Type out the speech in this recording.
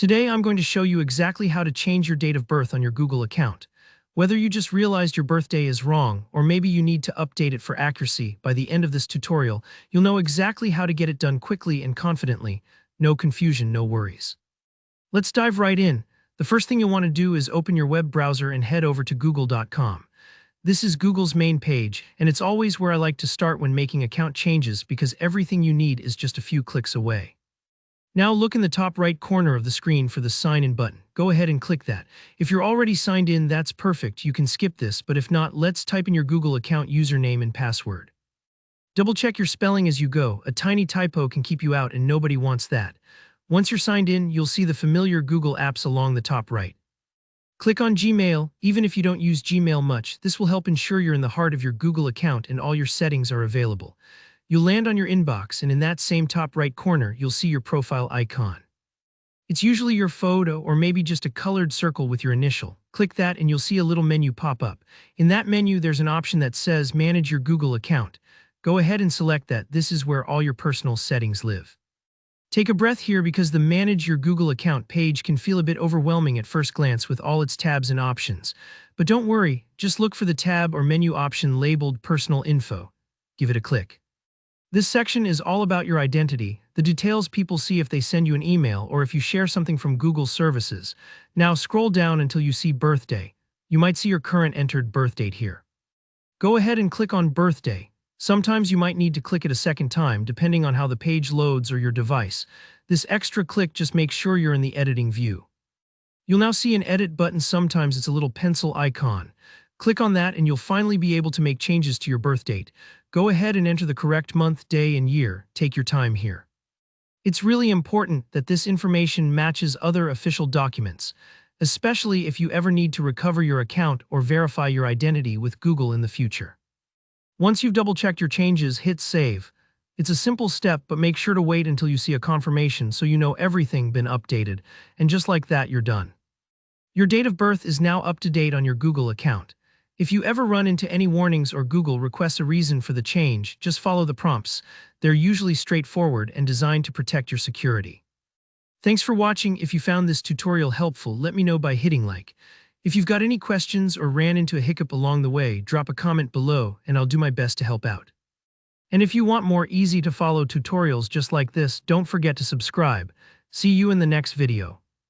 Today I'm going to show you exactly how to change your date of birth on your Google account. Whether you just realized your birthday is wrong, or maybe you need to update it for accuracy, by the end of this tutorial, you'll know exactly how to get it done quickly and confidently. No confusion, no worries. Let's dive right in. The first thing you'll want to do is open your web browser and head over to google.com. This is Google's main page, and it's always where I like to start when making account changes because everything you need is just a few clicks away. Now look in the top right corner of the screen for the Sign In button. Go ahead and click that. If you're already signed in, that's perfect. You can skip this, but if not, let's type in your Google account username and password. Double check your spelling as you go. A tiny typo can keep you out and nobody wants that. Once you're signed in, you'll see the familiar Google apps along the top right. Click on Gmail. Even if you don't use Gmail much, this will help ensure you're in the heart of your Google account and all your settings are available. You'll land on your inbox, and in that same top right corner, you'll see your profile icon. It's usually your photo or maybe just a colored circle with your initial. Click that and you'll see a little menu pop up. In that menu, there's an option that says Manage your Google account. Go ahead and select that. This is where all your personal settings live. Take a breath here because the Manage Your Google Account page can feel a bit overwhelming at first glance with all its tabs and options. But don't worry, just look for the tab or menu option labeled Personal Info. Give it a click. This section is all about your identity, the details people see if they send you an email or if you share something from Google services. Now scroll down until you see Birthday. You might see your current entered birth date here. Go ahead and click on Birthday. Sometimes you might need to click it a second time depending on how the page loads or your device. This extra click just makes sure you're in the editing view. You'll now see an edit button. Sometimes it's a little pencil icon. Click on that and you'll finally be able to make changes to your birth date. Go ahead and enter the correct month, day, and year. Take your time here. It's really important that this information matches other official documents, especially if you ever need to recover your account or verify your identity with Google in the future. Once you've double-checked your changes, hit Save. It's a simple step, but make sure to wait until you see a confirmation so you know everything been updated, and just like that, you're done. Your date of birth is now up to date on your Google account. If you ever run into any warnings or Google requests a reason for the change, just follow the prompts. They're usually straightforward and designed to protect your security. Thanks for watching. If you found this tutorial helpful, let me know by hitting like. If you've got any questions or ran into a hiccup along the way, drop a comment below and I'll do my best to help out. And if you want more easy-to-follow tutorials just like this, don't forget to subscribe. See you in the next video.